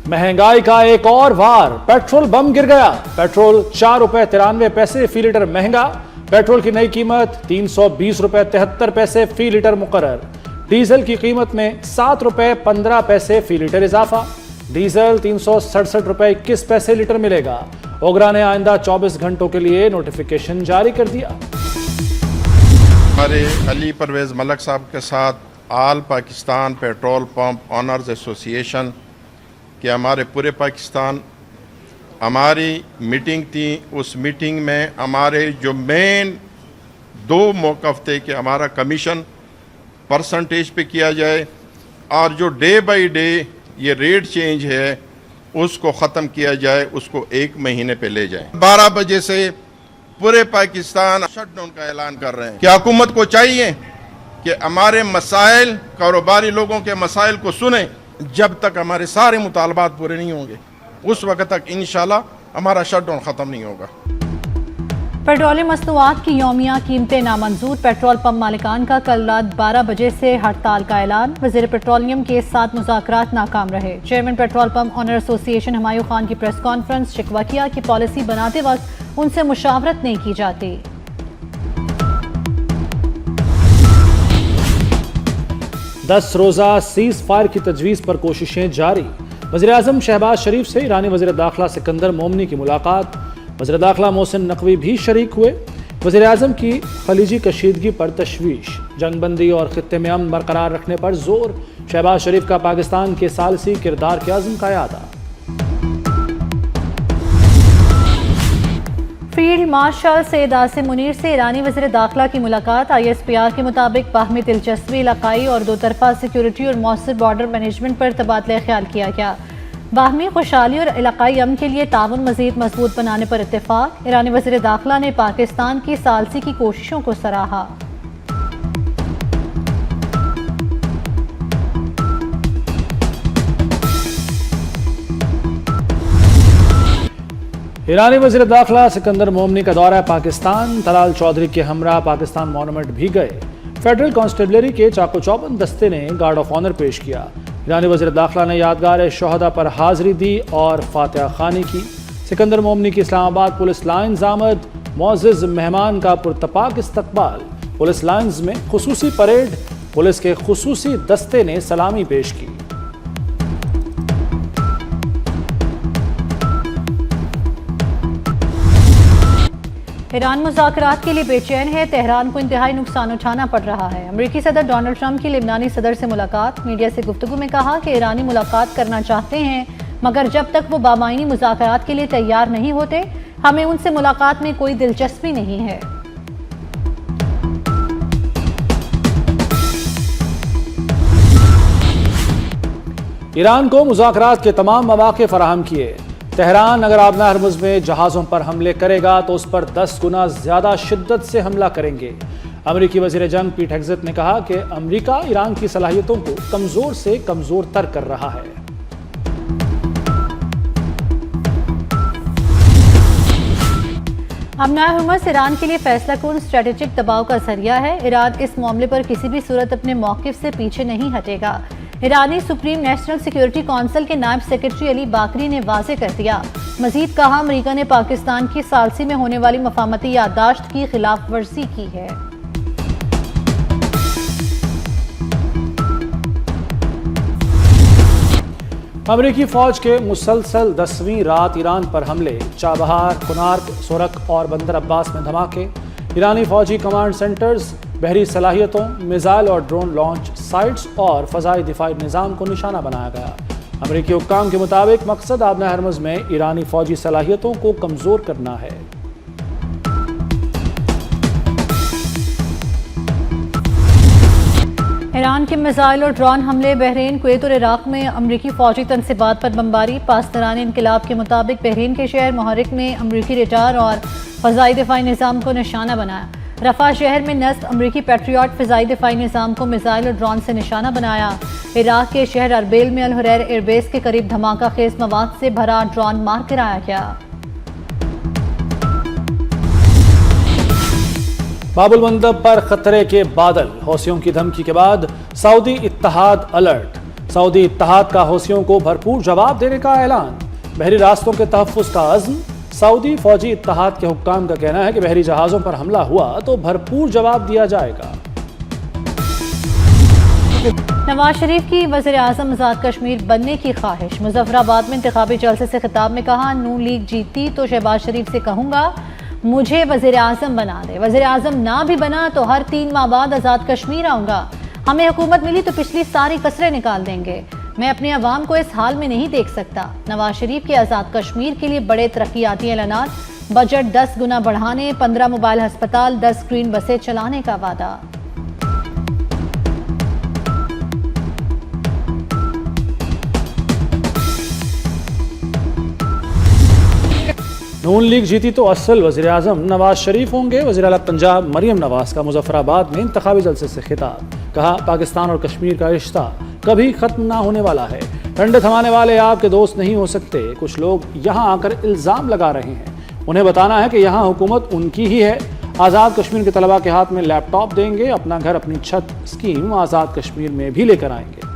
महंगाई का एक और वार, पेट्रोल बम गिर गया। पेट्रोल 4 रुपए 93 पैसे फी लीटर महंगा। पेट्रोल की नई कीमत 320 रुपए 73 पैसे फी लीटर मुकर्रर। डीजल की कीमत में 7 रुपए 15 पैसे फी लीटर इजाफा। डीजल 367 रुपए 21 पैसे लीटर मिलेगा। ओगरा ने आइंदा 24 घंटों के लिए नोटिफिकेशन जारी कर दिया। हमारे अली परवेज मलक साहब के साथ all Pakistan petrol pump owners association कि हमारे पूरे पाकिस्तान हमारी मीटिंग थी। उस मीटिंग में हमारे जो मेन 2 मौक़िफ़ थे कि हमारा कमीशन परसेंटेज पे किया जाए और जो डे बाय डे ये रेट चेंज है उसको ख़त्म किया जाए, उसको 1 महीने पे ले जाए। 12 बजे से पूरे पाकिस्तान शटडाउन का ऐलान कर रहे हैं कि हुकूमत को चाहिए कि हमारे मसाइल, कारोबारी लोगों के मसाइल को सुने। जब तक हमारे सारे मुतालबात पूरे नहीं होंगे उस वक्त तक इंशाल्लाह हमारा शटडाउन ख़त्म नहीं होगा। पेट्रोलियम मसनूआत की यौमिया कीमतें नामंजूर। पेट्रोल पंप मालिकान का कल रात 12 बजे से हड़ताल का ऐलान। वज़ीर पेट्रोलियम के साथ मुज़ाकरात नाकाम रहे। Chairman petrol pump owner association Humayun Khan की प्रेस कॉन्फ्रेंस। शिकवा किया कि पॉलिसी बनाते वक्त उनसे मुशावरत नहीं की जाती। 10 रोज़ा सीज़ फायर की तजवीज़ पर कोशिशें जारी। वज़ीर-ए-आज़म शहबाज शरीफ से ईरानी वज़ीर दाखिला सिकंदर मोमनी की मुलाकात। वज़ीर दाखिला मोहसिन नकवी भी शरीक हुए। वज़ीर-ए-आज़म की खलीजी कशीदगी पर तशवीश। जंगबंदी और खित्ते में अमन बरकरार रखने पर जोर। शहबाज शरीफ का पाकिस्तान के सालसी किरदार के अज़्म का यादा। फील्ड मार्शल सैयद आसिम मुनीर से ईरानी वज़ीर दाखिला की मुलाकात। ISPR के मुताबिक बाहमी दिलचस्पी, इलाकाई और दो तरफा सिक्योरिटी और मौसर बॉर्डर मैनेजमेंट पर तबादला ख्याल किया गया। बाहमी खुशहाली और इलाकाई अमन के लिए ताउन मज़ीद मजबूत बनाने पर इत्तेफाक। ईरानी वज़ीर दाखिला ने पाकिस्तान की सालसी की कोशिशों को सराहा। ईरानी वज़ीर दाखिला सिकंदर मोमनी का दौरा पाकिस्तान। तलाल चौधरी के हमरा पाकिस्तान मॉन्यूमेंट भी गए। फेडरल कांस्टेबलरी के चाको चौबंद दस्ते ने गार्ड ऑफ ऑनर पेश किया। ईरानी वज़ीर दाखिला ने यादगार शोहदा पर हाजिरी दी और फातिहा खानी की। सिकंदर मोमनी की इस्लामाबाद पुलिस लाइन्स आमद। मुअज़्ज़ज़ मेहमान का पुरतपाक इस्तकबाल। पुलिस लाइन्स में खुसूसी परेड। पुलिस के खुसूसी दस्ते ने सलामी पेश की। ईरान मुज़ाकरात के लिए बेचैन है। तेहरान को इंतहाई नुकसान उठाना पड़ रहा है। अमेरिकी सदर डोनाल्ड ट्रंप की लेबनानी सदर से मुलाकात। मीडिया से गुफ्तगू में कहा कि ईरानी मुलाकात करना चाहते हैं, मगर जब तक वो बामायनी मुज़ाकरात के लिए तैयार नहीं होते, हमें उनसे मुलाकात में कोई दिलचस्पी नहीं है। ईरान को मुज़ाकरात के तमाम मौक़े फराहम किए। तेहरान अगर आबना हरमुज़ में जहाज़ों पर हमले करेगा तो उस पर 10 गुना ज़्यादा शिद्दत से हमला करेंगे। अमरीकी वज़ीर जंग पीट हेग्सेथ ने कहा कि अमरीका ईरान की सलाहियतों को कमज़ोर से कमज़ोर तर कर रहा है। आबना हरमुज़ ईरान के लिए फैसला कुन स्ट्रेटेजिक दबाव का जरिया है। ईरान इस मामले पर किसी भी सूरत अपने मौक़िफ़ से पीछे नहीं हटेगा। ईरानी सुप्रीम नेशनल सिक्योरिटी काउंसिल के नायब सेक्रेटरी अली बाकरी ने वाज़ेह कर दिया। मजीद कहा, अमेरिका ने पाकिस्तान की सालसी में होने वाली मफाहमती याददाश्त की खिलाफ वर्जी की है। अमरीकी फौज के मुसलसल 10वीं रात ईरान पर हमले। चाबहार, कुनार्क, सोरक और बंदर अब्बास में धमाके। ईरानी फौजी कमांड सेंटर्स, बहरी सलाहियतों, मिसाइल और ड्रोन लॉन्च साइट्स और फ़ज़ाई दिफाई निज़ाम को निशाना बनाया गया। अमरीकी हुक्काम के मुताबिक मकसद आबना हरमुज़ में ईरानी फौजी सलाहियतों को कमज़ोर करना है। ईरान के मिसाइल और ड्रोन हमले। बहरीन, कुवैत और इराक में अमरीकी फौजी तनसीबात पर बमबारी। पासदारान इनकलाब के मुताबिक बहरीन के शहर मुहर्रिक में अमरीकी रडार और फ़ज़ाई दिफाई निज़ाम को निशाना बनाया। रफ़ा शहर में नस्ब अमरीकी पैट्रियट फ़िज़ाई दिफाई निज़ाम को मिसाइल और ड्रोन से निशाना बनाया। इराक के शहर अरबेल में अल हुरैर एयरबेस के करीब धमाका खेज मवाद से भरा ड्रोन मार गिराया गया। बाबुल मंदब पर खतरे के बादल। हौसियों की धमकी के बाद सऊदी इत्तेहाद अलर्ट। सऊदी इत्तेहाद का हौसियों को भरपूर जवाब देने का ऐलान। बहरी रास्तों के तहफ़्फ़ुज़ का अज़्म। सऊदी फौजी इत्तेहाद के हुक्काम का कहना है कि बहरी जहाज़ों पर हमला हुआ तो भरपूर जवाब दिया जाएगा। नवाज शरीफ की वज़ीर आज़म आज़ाद कश्मीर बनने की ख्वाहिश। मुजफ्फराबाद में इंतखाबी जलसे से खिताब में कहा, नून लीग जीती तो शहबाज शरीफ से कहूँगा मुझे वज़ीर आज़म बना दे। वज़ीर आज़म ना भी बना तो हर 3 माह बाद आज़ाद कश्मीर आऊँगा। हमें हुकूमत मिली तो पिछली सारी कसरें निकाल देंगे। मैं अपने अवाम को इस हाल में नहीं देख सकता। नवाज शरीफ के आज़ाद कश्मीर के लिए बड़े तरक्याती ऐलानात। बजट 10 गुना बढ़ाने, 15 मोबाइल अस्पताल, 10 स्क्रीन बसें चलाने का वादा। नून लीग जीती तो असल वज़ीर आज़म नवाज शरीफ होंगे। वज़ीर आला पंजाब मरियम नवाज का मुजफ्फराबाद में इंतखाबी जलसे से खिताब। कहा, पाकिस्तान और कश्मीर का रिश्ता कभी ख़त्म ना होने वाला है। डंडे थमाने वाले आपके दोस्त नहीं हो सकते। कुछ लोग यहाँ आकर इल्ज़ाम लगा रहे हैं। उन्हें बताना है कि यहाँ हुकूमत उनकी ही है। आज़ाद कश्मीर के तलबा के हाथ में लैपटॉप देंगे। अपना घर अपनी छत स्कीम आज़ाद कश्मीर में भी लेकर आएंगे।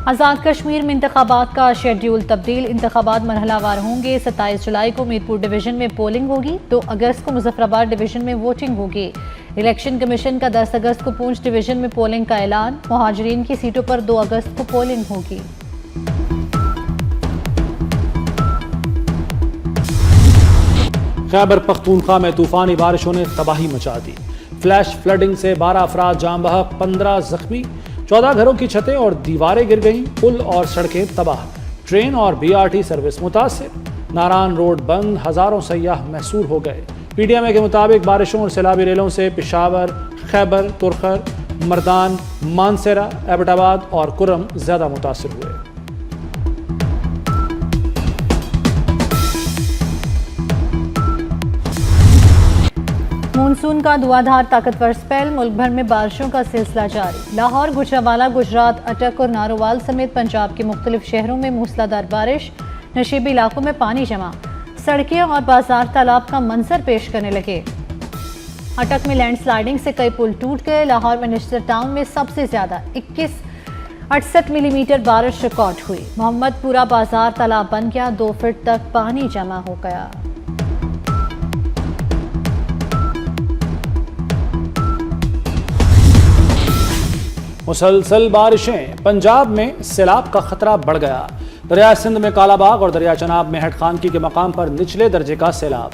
आज़ाद कश्मीर में इंतखाबात का शेड्यूल तब्दील। इंतखाबात मरहलावार होंगे। 27 जुलाई को मीरपुर डिवीज़न में पोलिंग होगी। 2 अगस्त को मुजफ्फराबाद डिवीज़न में वोटिंग होगी। इलेक्शन कमीशन का 10 अगस्त को पूंछ डिवीज़न में पोलिंग का ऐलान। मुहाजिरीन की सीटों पर 2 अगस्त को पोलिंग होगी। खैबर पख्तूनख्वा में तूफानी बारिशों ने तबाही मचा दी। फ्लैश फ्लडिंग से 12 अफराद जान बहक, 15 जख्मी। 14 घरों की छतें और दीवारें गिर गईं। पुल और सड़कें तबाह। ट्रेन और BRT सर्विस मुतासिर। नारायण रोड बंद। हज़ारों सयाह महसूर हो गए। PDMA के मुताबिक बारिशों और सैलाबी रेलों से पेशावर, खैबर, तुरखर, मर्दान, मानसेरा, एबटाबाद और कुरम ज़्यादा मुतासिर हुए। मानसून का धुआंधार ताकतवर स्पेल। मुल्क भर में बारिशों का सिलसिला जारी। लाहौर, गुजरांवाला, गुजरात, अटक और नारोवाल समेत पंजाब के मुख्तलिफ शहरों में मूसलाधार बारिश। नशीबी इलाकों में पानी जमा। सड़कें और बाजार तालाब का मंजर पेश करने लगे। अटक में लैंडस्लाइडिंग से कई पुल टूट गए। लाहौर मिनिस्टर टाउन में सबसे ज्यादा 68 मिलीमीटर बारिश रिकॉर्ड हुई। मोहम्मदपुरा बाजार तालाब बन गया। 2 फीट तक पानी जमा हो गया। मुसलसल बारिशें। पंजाब में सैलाब का खतरा बढ़ गया। दरिया सिंध में कालाबाग और दरिया चनाब में हेड खानकी के मकाम पर निचले दर्जे का सैलाब।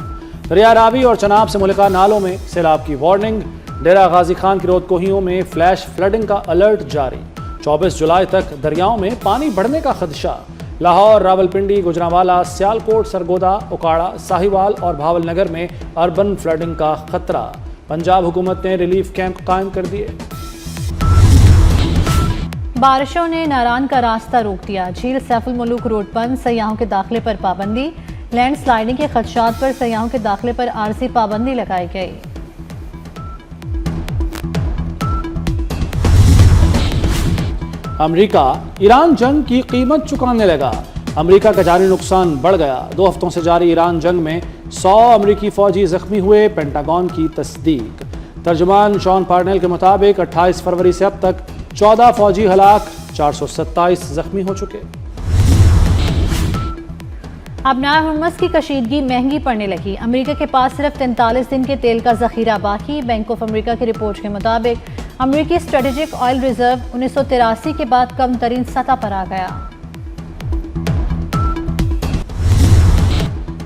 दरिया रावी और चनाब से मुल्का नालों में सैलाब की वार्निंग। डेरा गाजी खान की रोदकोहियों में फ्लैश फ्लडिंग का अलर्ट जारी। 24 जुलाई तक दरियाओं में पानी बढ़ने का खदशा। लाहौर, रावलपिंडी, गुजरांवाला, सियालकोट, सरगोदा, उकाड़ा, साहिवाल और भावलनगर में अर्बन फ्लडिंग का खतरा। पंजाब हुकूमत ने रिलीफ कैंप कायम कर दिए। बारिशों ने नारान का रास्ता रोक दिया। झील सैफुल मुलूक रोड बंद। सयाहों के दाखिले पर पाबंदी। लैंड स्लाइडिंग के खदशात पर सयाहों के दाखिले पर आरजी पाबंदी लगाई गई। अमेरिका ईरान जंग की कीमत चुकाने लगा। अमेरिका का जारी नुकसान बढ़ गया। 2 हफ्तों से जारी ईरान जंग में 100 अमेरिकी फौजी जख्मी हुए। पेंटागन की तस्दीक। तर्जुमान शॉन पार्नेल के मुताबिक 28 फरवरी से अब तक 14 फौजी हलाक, 427 जख्मी हो चुके। अब नायर हुर्मुज़ की कशीदगी महंगी पड़ने लगी। अमेरिका के पास सिर्फ 43 दिन के तेल का जखीरा बाकी। बैंक ऑफ अमेरिका की रिपोर्ट के मुताबिक अमेरिकी स्ट्रेटेजिक ऑयल रिजर्व 1983 के बाद कम तरीन सतह पर आ गया।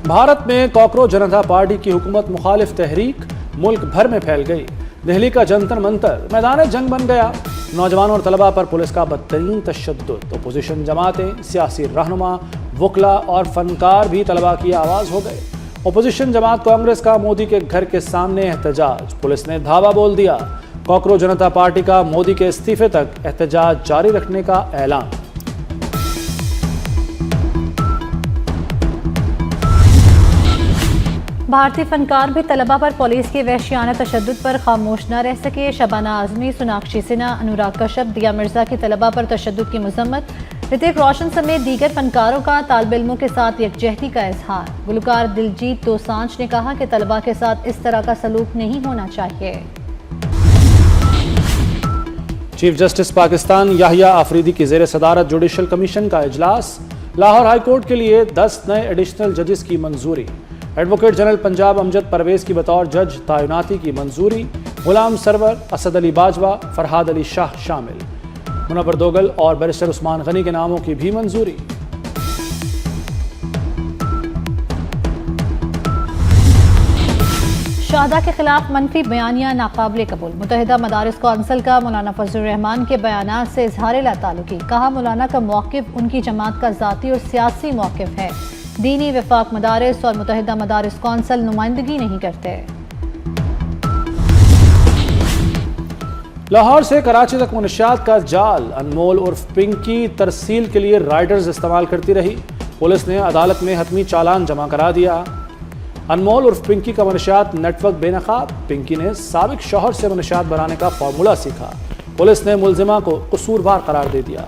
भारत में कॉकरोच जनता पार्टी की हुकूमत मुखालिफ तहरीक मुल्क भर में फैल गई। दिल्ली का जंतर मंतर मैदान जंग बन गया। नौजवानों और तलबा पर पुलिस का बदतरीन तशद्दुद। अपोजिशन जमातें, सियासी रहनुमा, वकला और फनकार भी तलबा की आवाज़ हो गए। अपोजिशन जमात कांग्रेस का मोदी के घर के सामने एहतजाज। पुलिस ने धावा बोल दिया। कॉकरोच जनता पार्टी का मोदी के इस्तीफे तक एहतजाज जारी रखने का ऐलान। भारतीय फनकार भी तलबा पर पुलिस के वहशियाना तशद्दुद पर खामोश न रह सके। शबाना आजमी, सोनाक्षी सिन्हा, अनुराग कश्यप, दिया मिर्जा की तलबा पर तशद्दुद की मजम्मत। ऋतिक रोशन समेत दीगर फनकारों का तालिब इल्मों के साथ यकजहती का इजहार। गुलकार दिलजीत दोसांझ ने कहा कि तलबा के साथ इस तरह का सलूक नहीं होना चाहिए। چیف جسٹس پاکستان یحییٰ آفریدی کی زیر صدارت جوڈیشل کمیشن کا اجلاس، لاہور ہائی کورٹ کے لیے 10 نئے ایڈیشنل ججز کی منظوری، ایڈوکیٹ جنرل پنجاب امجد پرویز کی بطور جج تعیناتی کی منظوری، غلام سرور، اسد علی باجوہ، فرحاد علی شاہ شامل، منور دوگل اور بیرسٹر عثمان غنی کے ناموں کی بھی منظوری۔ شہداء کے خلاف منفی بیانیہ ناقابل قبول، متحدہ مدارس کونسل کا مولانا فضل الرحمان کے بیانات سے اظہار لا تعلقی، کہا مولانا کا موقف ان کی جماعت کا ذاتی اور سیاسی موقف ہے، دینی وفاق مدارس اور متحدہ مدارس کونسل نمائندگی نہیں کرتے۔ لاہور سے کراچی تک منشیات کا جال، انمول عرف پنکی ترسیل کے لیے رائڈرز استعمال کرتی رہی، پولیس نے عدالت میں حتمی چالان جمع کرا دیا۔ انمول عرف پنکی کا منشیات نیٹ ورک بے نقاب، پنکی نے سابق شوہر سے منشیات بنانے کا فارمولہ سیکھا، پولیس نے ملزمہ کو قصوروار قرار دے دیا۔